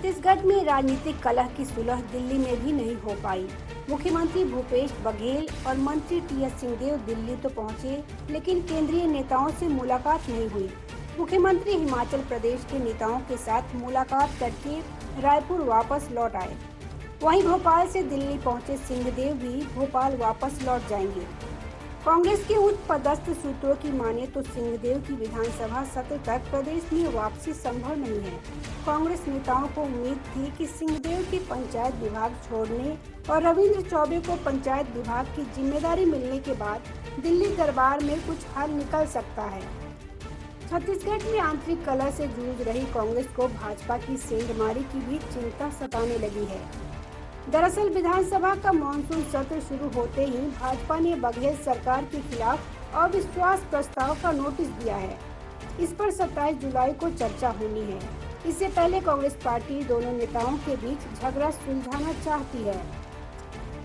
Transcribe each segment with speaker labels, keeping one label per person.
Speaker 1: छत्तीसगढ़ में राजनीतिक कलह की सुलह दिल्ली में भी नहीं हो पाई। मुख्यमंत्री भूपेश बघेल और मंत्री टीएस सिंहदेव दिल्ली तो पहुंचे, लेकिन केंद्रीय नेताओं से मुलाकात नहीं हुई। मुख्यमंत्री हिमाचल प्रदेश के नेताओं के साथ मुलाकात करके रायपुर वापस लौट आए। वहीं भोपाल से दिल्ली पहुंचे सिंहदेव भी भोपाल वापस लौट जाएंगे। कांग्रेस के उच्च पदस्थ सूत्रों की माने तो सिंहदेव की विधानसभा सत्र तक प्रदेश में वापसी संभव नहीं है। कांग्रेस नेताओं को उम्मीद थी कि सिंहदेव की पंचायत विभाग छोड़ने और रविंद्र चौबे को पंचायत विभाग की जिम्मेदारी मिलने के बाद दिल्ली दरबार में कुछ हल निकल सकता है। छत्तीसगढ़ में आंतरिक कलह से जूझ रही कांग्रेस को भाजपा की सेंधमारी की भी चिंता सताने लगी है। दरअसल विधानसभा का मानसून सत्र शुरू होते ही भाजपा ने बघेल सरकार के खिलाफ अविश्वास प्रस्ताव का नोटिस दिया है। इस पर 27 जुलाई को चर्चा होनी है। इससे पहले कांग्रेस पार्टी दोनों नेताओं के बीच झगड़ा सुलझाना चाहती है।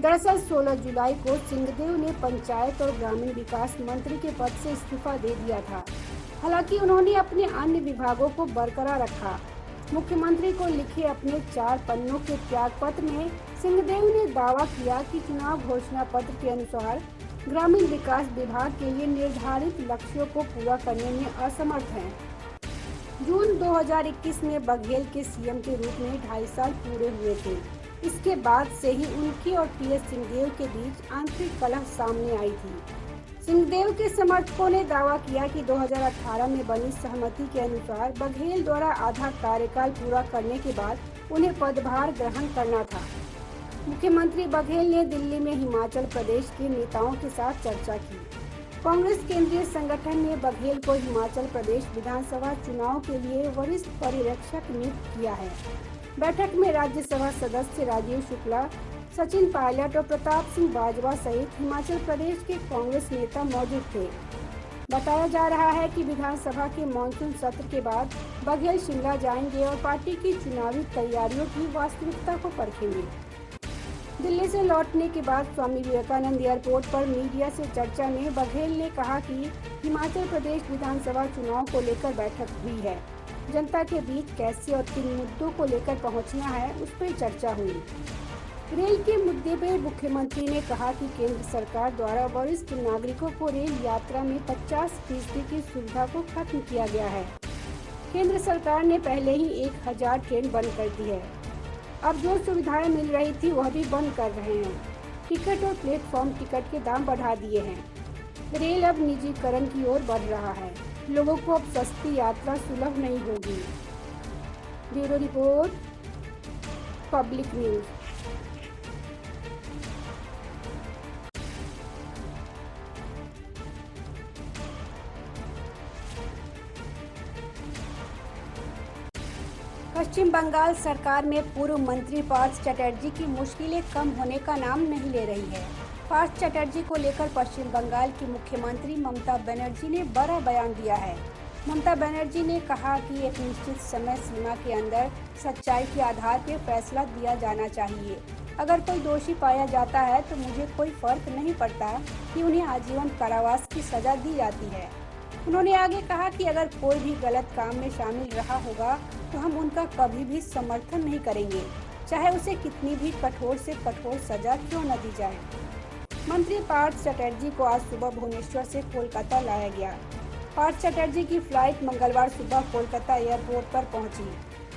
Speaker 1: दरअसल 16 जुलाई को सिंहदेव ने पंचायत और ग्रामीण विकास मंत्री के पद से इस्तीफा दे दिया था। हालांकि उन्होंने अपने अन्य विभागों को बरकरार रखा। मुख्यमंत्री को लिखे अपने 4 पन्नों के त्याग पत्र में सिंहदेव ने दावा किया कि चुनाव घोषणा पत्र के अनुसार ग्रामीण विकास विभाग के लिए निर्धारित लक्ष्यों को पूरा करने में असमर्थ हैं। जून 2021 में बघेल के सीएम के रूप में 2.5 साल पूरे हुए थे। इसके बाद से ही उनके और टीएस सिंहदेव के बीच आंतरिक कलह सामने आई थी। सिंहदेव के समर्थकों ने दावा किया कि 2018 में बनी सहमति के अनुसार बघेल द्वारा आधा कार्यकाल पूरा करने के बाद उन्हें पदभार ग्रहण करना था। मुख्यमंत्री बघेल ने दिल्ली में हिमाचल प्रदेश के नेताओं के साथ चर्चा की। कांग्रेस केंद्रीय संगठन ने बघेल को हिमाचल प्रदेश विधानसभा चुनाव के लिए वरिष्ठ पर्यवेक्षक नियुक्त किया है। बैठक में राज्यसभा सदस्य राजीव शुक्ला, सचिन पायलट और प्रताप सिंह बाजवा सहित हिमाचल प्रदेश के कांग्रेस नेता मौजूद थे। बताया जा रहा है कि विधानसभा के मानसून सत्र के बाद बघेल शिमला जाएंगे और पार्टी की चुनावी तैयारियों की वास्तविकता को परखेंगे। दिल्ली से लौटने के बाद स्वामी विवेकानंद एयरपोर्ट पर मीडिया से चर्चा में बघेल ने कहा कि हिमाचल प्रदेश विधानसभा चुनाव को लेकर बैठक हुई है। जनता के बीच कैसे और किन मुद्दों को लेकर पहुंचना है, उस पर चर्चा हुई। रेल के मुद्दे पर मुख्यमंत्री ने कहा कि केंद्र सरकार द्वारा वरिष्ठ नागरिकों को रेल यात्रा में 50% की सुविधा को खत्म किया गया है। केंद्र सरकार ने पहले ही 1000 ट्रेन बंद कर दी है। अब जो सुविधाएं मिल रही थी वह भी बंद कर रहे हैं। टिकट और प्लेटफॉर्म टिकट के दाम बढ़ा दिए हैं। रेल अब निजीकरण की ओर बढ़ रहा है। लोगों को अब सस्ती यात्रा सुलभ नहीं होगी। Bureau report, public news. Paschim Bangal सरकार में पूर्व मंत्री पार्थ चटर्जी की मुश्किलें कम होने का नाम नहीं ले रही है। पार्थ चटर्जी को लेकर पश्चिम बंगाल की मुख्यमंत्री ममता बनर्जी ने बड़ा बयान दिया है। ममता बनर्जी ने कहा कि एक निश्चित समय सीमा के अंदर सच्चाई के आधार पर फैसला दिया जाना चाहिए। अगर कोई दोषी पाया जाता है तो मुझे कोई फर्क नहीं पड़ता कि उन्हें आजीवन कारावास की सजा दी जाती है। उन्होंने आगे कहा कि अगर कोई भी गलत काम में शामिल रहा होगा तो हम उनका कभी भी समर्थन नहीं करेंगे, चाहे उसे कितनी भी कठोर से कठोर सजा क्यों न दी जाए। मंत्री पार्थ चटर्जी को आज सुबह भुवनेश्वर से कोलकाता लाया गया। पार्थ चटर्जी की फ्लाइट मंगलवार सुबह कोलकाता एयरपोर्ट पर पहुंची।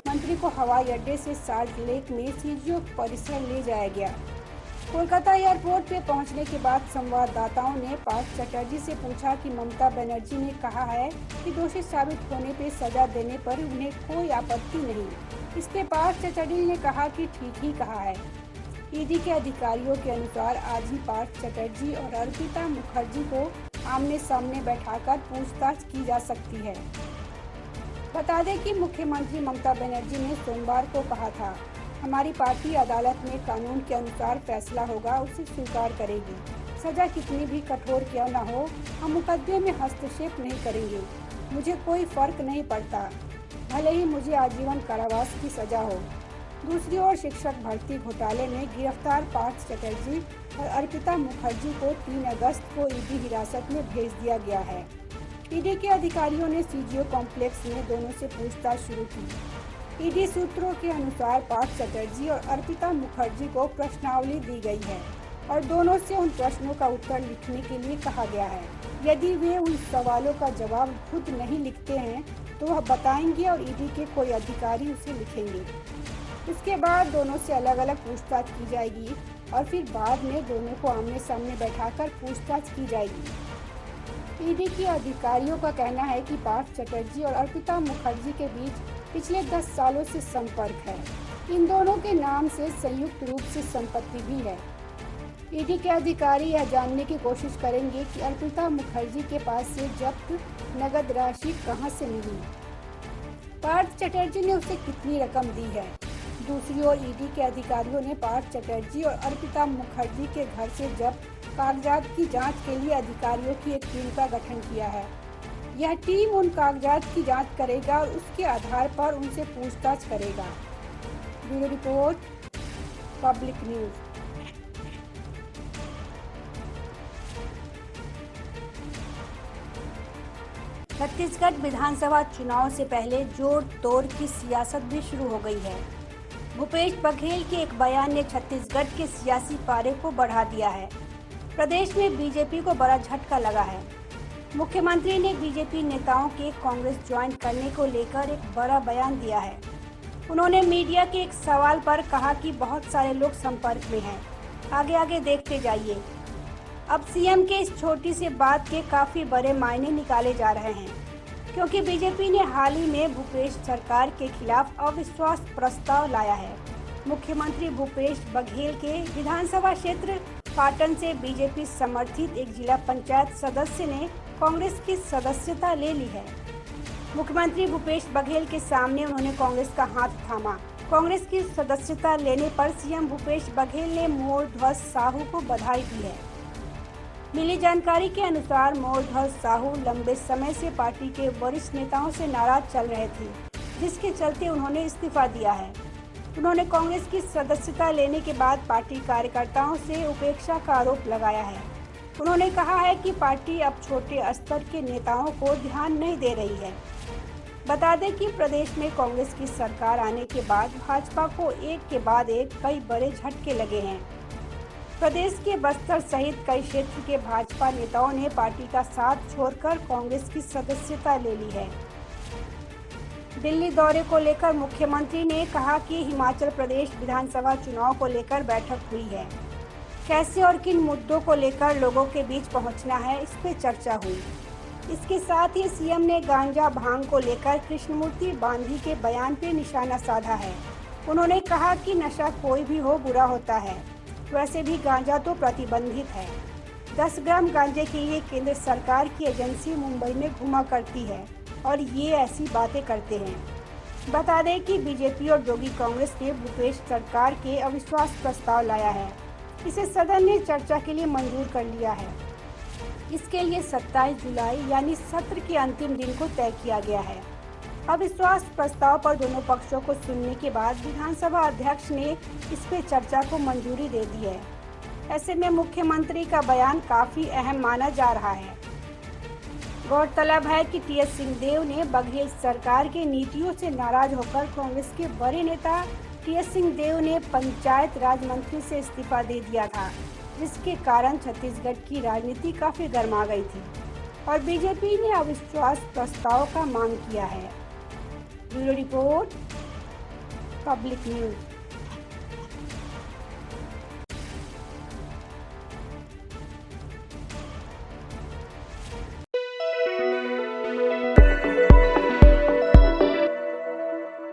Speaker 1: मंत्री को हवाई अड्डे से साल्ट लेक में सीजीओ परिसर ले जाया गया। कोलकाता एयरपोर्ट पे पहुंचने के बाद संवाददाताओं ने पार्थ चटर्जी से पूछा कि ममता बनर्जी ने कहा है कि दोषी साबित होने पे सजा देने पर उन्हें कोई आपत्ति नहीं। इस पे पार्थ चटर्जी ने कहा कि ठीक ही कहा है। ईडी के अधिकारियों के अनुसार आज ही पार्थ चटर्जी और अर्पिता मुखर्जी को आमने सामने बैठाकर पूछताछ की जा सकती है। बता दें कि मुख्यमंत्री ममता बनर्जी ने सोमवार को कहा था, हमारी पार्टी अदालत में कानून के अनुसार फैसला होगा उसे स्वीकार करेगी। सजा कितनी भी कठोर क्यों न हो, हम मुकदमे में हस्तक्षेप नहीं करेंगे। मुझे कोई फर्क नहीं पड़ता, भले ही मुझे आजीवन कारावास की सजा हो। दूसरी ओर शिक्षक भर्ती घोटाले में गिरफ्तार पार्थ चटर्जी और अर्पिता मुखर्जी को 3 अगस्त को ईडी हिरासत में भेज दिया गया है। ईडी के अधिकारियों ने सीजीओ कॉम्प्लेक्स में दोनों से पूछताछ शुरू की। ईडी सूत्रों के अनुसार पार्थ चटर्जी और अर्पिता मुखर्जी को प्रश्नावली दी गई है और दोनों से उन प्रश्नों का उत्तर लिखने के लिए कहा गया है। यदि वे उन सवालों का जवाब खुद नहीं लिखते हैं तो वह बताएंगे और ईडी के कोई अधिकारी उसे लिखेंगे। उसके बाद दोनों से अलग अलग पूछताछ की जाएगी और फिर बाद में दोनों को आमने सामने बैठाकर पूछताछ की जाएगी। ईडी के अधिकारियों का कहना है कि पार्थ चटर्जी और अर्पिता मुखर्जी के बीच पिछले 10 सालों से संपर्क है। इन दोनों के नाम से संयुक्त रूप से संपत्ति भी है। ईडी के अधिकारी यह जानने की कोशिश करेंगे कि अर्पिता मुखर्जी के पास से जब्त नगद राशि कहां से मिली, पार्थ चटर्जी ने उसे कितनी रकम दी है। दूसरी ओर ईडी के अधिकारियों ने पार्थ चटर्जी और अर्पिता मुखर्जी के घर से जब्त कागजात की जांच के लिए अधिकारियों की एक टीम का गठन किया है। यह टीम उन कागजात की जांच करेगा और उसके आधार पर उनसे पूछताछ करेगा। Bureau report, public news. Chhattisgarh Vidhan Sabha चुनाव से पहले जोड़ तोड़ की सियासत भी शुरू हो गई है। भूपेश बघेल के एक बयान ने छत्तीसगढ़ के सियासी पारे को बढ़ा दिया है। प्रदेश में बीजेपी को बड़ा झटका लगा है। मुख्यमंत्री ने बीजेपी नेताओं के कांग्रेस ज्वाइन करने को लेकर एक बड़ा बयान दिया है। उन्होंने मीडिया के एक सवाल पर कहा कि बहुत सारे लोग संपर्क में हैं, आगे आगे देखते जाइए। अब सीएम के इस छोटी सी बात के काफी बड़े मायने निकाले जा रहे हैं, क्योंकि बीजेपी ने हाल ही में भूपेश सरकार के खिलाफ अविश्वास प्रस्ताव लाया है। मुख्यमंत्री भूपेश बघेल के विधानसभा क्षेत्र पाटन से बीजेपी समर्थित एक जिला पंचायत सदस्य ने कांग्रेस की सदस्यता ले ली है। मुख्यमंत्री भूपेश बघेल के सामने उन्होंने कांग्रेस का हाथ थामा। कांग्रेस की सदस्यता लेने पर सीएम भूपेश बघेल ने मोरध्वज साहू को बधाई दी है। मिली जानकारी के अनुसार मोरध्वज साहू लंबे समय से पार्टी के वरिष्ठ नेताओं से नाराज चल रहे थे, जिसके चलते उन्होंने इस्तीफा दिया है। उन्होंने कांग्रेस की सदस्यता लेने के बाद पार्टी कार्यकर्ताओं से उपेक्षा का आरोप लगाया है। उन्होंने कहा है कि पार्टी अब छोटे स्तर के नेताओं को ध्यान नहीं दे रही है। बता दें कि प्रदेश में कांग्रेस की सरकार आने के बाद भाजपा को एक के बाद एक कई बड़े झटके लगे हैं। प्रदेश के बस्तर सहित कई क्षेत्र के भाजपा नेताओं ने पार्टी का साथ छोड़कर कांग्रेस की सदस्यता ले ली है। दिल्ली दौरे को लेकर मुख्यमंत्री ने कहा कि हिमाचल प्रदेश विधानसभा चुनाव को लेकर बैठक हुई है। कैसे और किन मुद्दों को लेकर लोगों के बीच पहुंचना है, इस पे चर्चा हुई। इसके साथ ही सीएम ने गांजा भांग को लेकर कृष्णमूर्ति बांधी के बयान पे निशाना साधा है। उन्होंने कहा कि नशा कोई भी हो बुरा होता है, वैसे भी गांजा तो प्रतिबंधित है। 10 ग्राम गांजे के लिए केंद्र सरकार की एजेंसी मुंबई में घुमा करती है और ये ऐसी बातें करते हैं। बता दें कि बीजेपी और जोगी कांग्रेस ने भूपेश सरकार के अविश्वास प्रस्ताव लाया है। इसे सदन ने चर्चा के लिए मंजूर कर लिया है। इसके लिए 27 जुलाई यानी सत्र के अंतिम दिन को तय किया गया है। अविश्वास प्रस्ताव पर दोनों पक्षों को सुनने के बाद विधानसभा अध्यक्ष ने इस पे चर्चा को मंजूरी दे दी है। ऐसे में मुख्यमंत्री का बयान काफी अहम माना जा रहा है। गौरतलब है कि टीएस सिंहदेव ने बघेल सरकार की नीतियों से नाराज होकर कांग्रेस के बड़े नेता टीएस सिंहदेव ने पंचायत राज मंत्री से इस्तीफा दे दिया था, जिसके कारण छत्तीसगढ़ की राजनीति काफी गर्मा गई थी और बीजेपी ने अविश्वास प्रस्ताव का मांग किया है। Bureau report, public news.